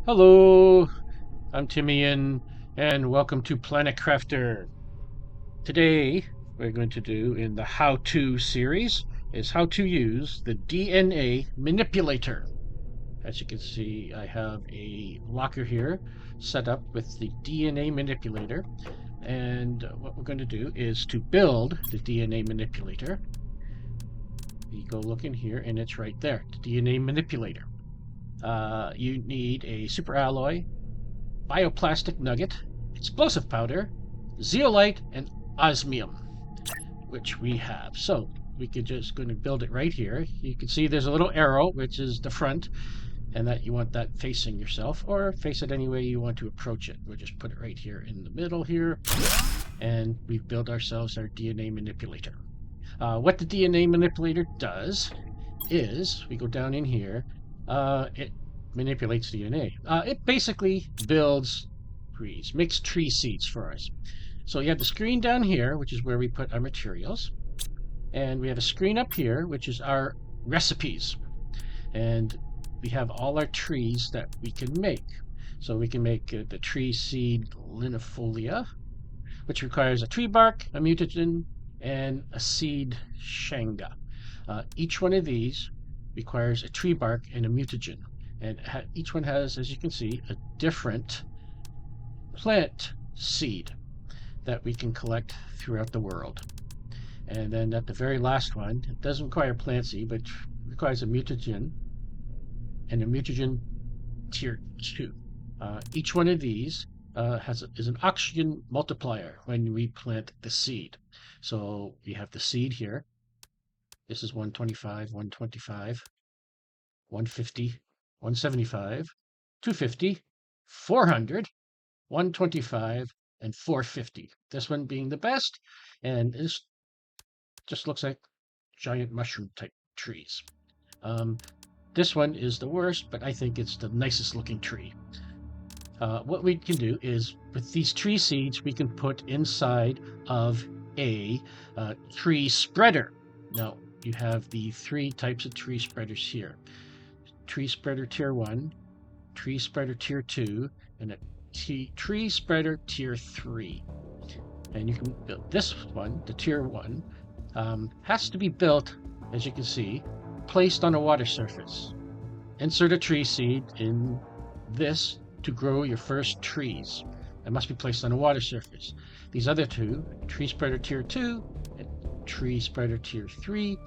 Hello, I'm Timian, and welcome to Planet Crafter. Today, we're going to do in the how-to series is how to use the DNA Manipulator. As you can see, I have a locker here set up with the DNA Manipulator, and what we're going to do is to build the DNA Manipulator. You go look in here, and it's right there, the DNA Manipulator. You need a super alloy, bioplastic nugget, explosive powder, zeolite, and osmium, which we have. So we could just going to build it right here. You can see there's a little arrow, which is the front, and that you want that facing yourself, or face it any way you want to approach it. We'll just put it right here in the middle here, and we've built ourselves our DNA manipulator. What the DNA manipulator does is, we go down in here, it manipulates DNA. It basically builds trees, makes tree seeds for us. So you have the screen down here, which is where we put our materials. And we have a screen up here, which is our recipes. And we have all our trees that we can make. So we can make the tree seed linifolia, which requires a tree bark, a mutagen, and a seed shanga. Each one of these requires a tree bark and a mutagen. And each one has, as you can see, a different plant seed that we can collect throughout the world. And then at the very last one, it doesn't require plant seed, but requires a mutagen and a mutagen tier 2. Each one of these is an oxygen multiplier when we plant the seed. So we have the seed here. This is 125, 125, 150, 175, 250, 400, 125, and 450. This one being the best, and this just looks like giant mushroom type trees. This one is the worst, but I think it's the nicest looking tree. What we can do is, with these tree seeds, we can put inside of a tree spreader. Now, you have the three types of tree spreaders here. Tree spreader tier 1, tree spreader tier 2, and a tree spreader tier 3. And you can build this one, the tier 1, has to be built, as you can see, placed on a water surface. Insert a tree seed in this to grow your first trees. It must be placed on a water surface. These other two, tree spreader tier 2 and tree spreader tier 3,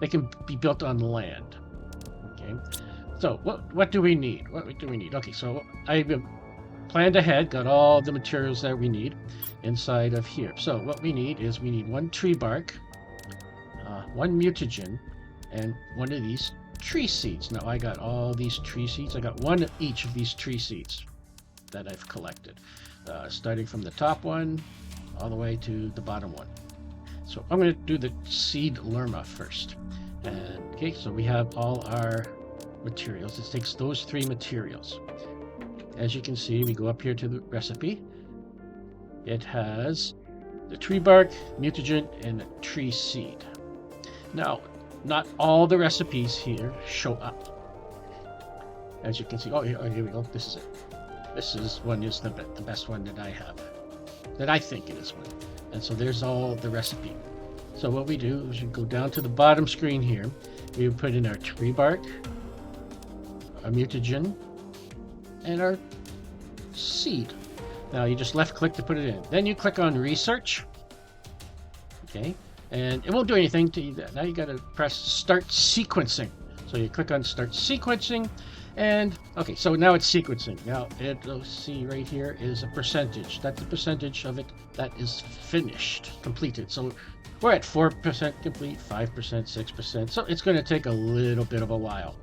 they can be built on land. Okay, so what do we need? What do we need? Okay, so I planned ahead, got all the materials that we need inside of here. So what we need is one tree bark, one mutagen, and one of these tree seeds. Now I got all these tree seeds. I got one of each of these tree seeds that I've collected, starting from the top one all the way to the bottom one. So I'm going to do the seed lerma first. And okay, so we have all our materials. It takes those three materials. As you can see, we go up here to the recipe. It has the tree bark, mutagen, and a tree seed. Now, not all the recipes here show up. As you can see, oh, here we go. This is it. This is the best one that I have, that I think it is one. And so there's all the recipe. So what we do is we go down to the bottom screen here. We put in our tree bark, our mutagen, and our seed. Now you just left click to put it in. Then you click on research. Okay. And it won't do anything to you. Now you got to press start sequencing. So you click on start sequencing, and okay, so now it's sequencing. Now it'll see right here is a percentage. That's the percentage of it that is finished, completed. So we're at 4% complete, 5%, 6%. So it's going to take a little bit of a while.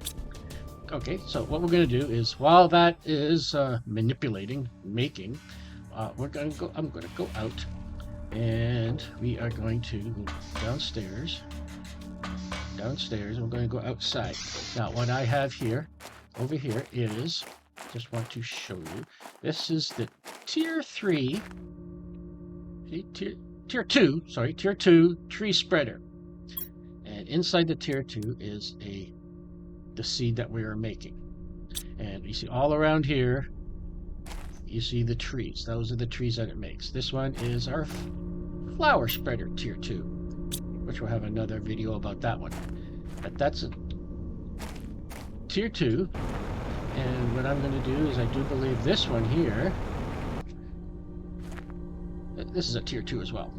Okay, so what we're going to do is, while that is manipulating, making, I'm going to go out. And we are going to go downstairs, and we're going to go outside. Now, what I have here, over here, is, just want to show you, this is the tier 3, tier 2 tree spreader. And inside the tier 2 is the seed that we are making. And you see all around here, you see the trees. Those are the trees that it makes. This one is our flower spreader tier 2, which we'll have another video about that one. But that's a tier 2. And what I'm going to do is I do believe this one here, this is a tier 2 as well.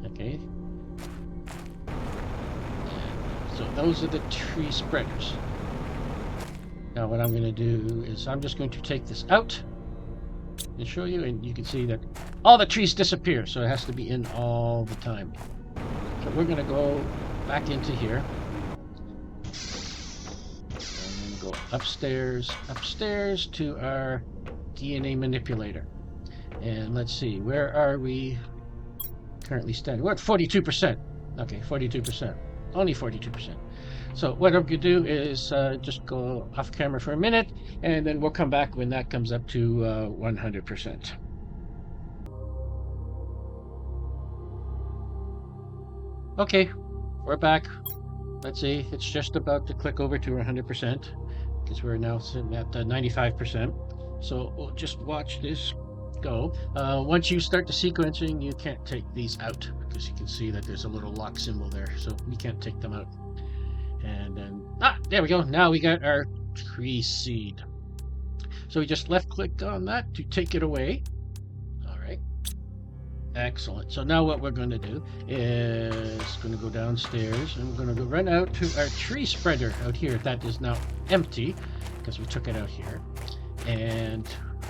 Okay. So those are the tree spreaders. Now what I'm going to do is I'm just going to take this out and show you, and you can see that all the trees disappear, so it has to be in all the time. So we're going to go back into here and go upstairs to our DNA manipulator. And let's see, where are we currently standing? We're at 42%. Okay, 42%. Only 42%. So what I'm going to do is just go off camera for a minute, and then we'll come back when that comes up to 100%. Okay, we're back. Let's see, it's just about to click over to 100% because we're now sitting at 95%. So we'll just watch this go. Once you start the sequencing, you can't take these out because you can see that there's a little lock symbol there, so you can't take them out. And then, there we go. Now we got our tree seed. So we just left click on that to take it away. All right. Excellent. So now what we're going to do is going to go downstairs and we're going to go run out to our tree spreader out here. That is now empty because we took it out here. And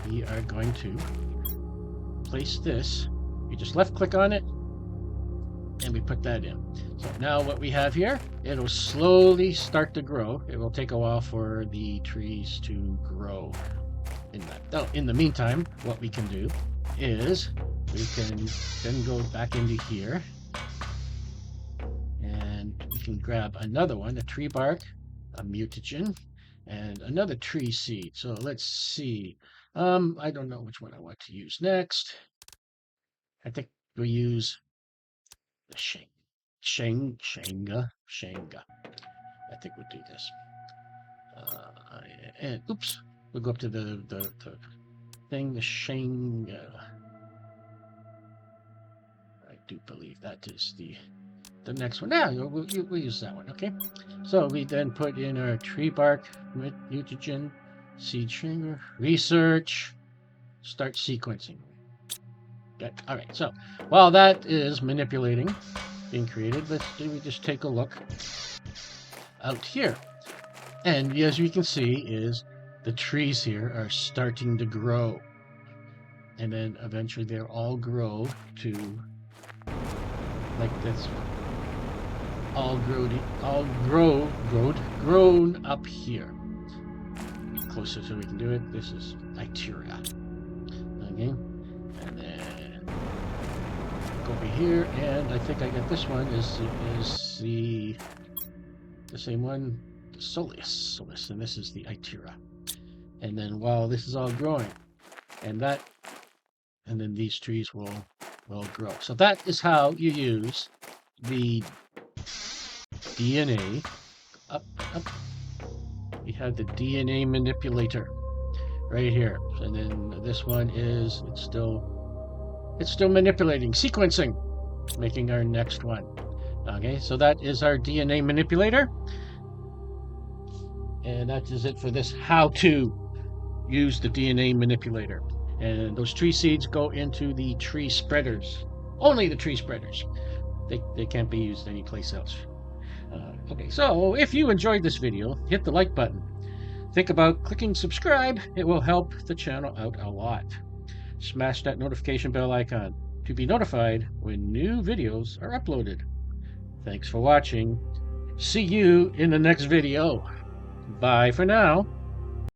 we are going to place this. We just left click on it and we put that in. So now what we have here, it'll slowly start to grow. It will take a while for the trees to grow in that. Now, in the meantime, what we can do is we can then go back into here and we can grab another one, a tree bark, a mutagen, and another tree seed. So let's see. I don't know which one I want to use next. I think we'll use the Shanga. I think we'll do this. And oops, we'll go up to the thing, the Shanga. I do believe that is the next one. Yeah, we'll use that one. Okay. So we then put in our tree bark, mutagen, seed stringer, research, start sequencing. Good. All right. So while that is manipulating, being created, let's just take a look out here. And as you can see, is the trees here are starting to grow, and then eventually they'll all grow to like this. All grown up here. Closer so we can do it. This is Iteria. Okay. And then go over here, and I think I got this one is the same one, the Solis, and this is the Iteria. And then while this is all growing, and then these trees will grow. So that is how you use the DNA. Up. We have the DNA manipulator right here, and then this one is it's still manipulating, sequencing, making our next one. Okay, so that is our DNA manipulator, and that is it for this how to use the DNA manipulator. And those tree seeds go into the tree spreaders, only the tree spreaders. They can't be used anyplace else. Okay, so if you enjoyed this video, hit the like button. Think about clicking subscribe. It will help the channel out a lot. Smash that notification bell icon to be notified when new videos are uploaded. Thanks for watching. See you in the next video. Bye for now.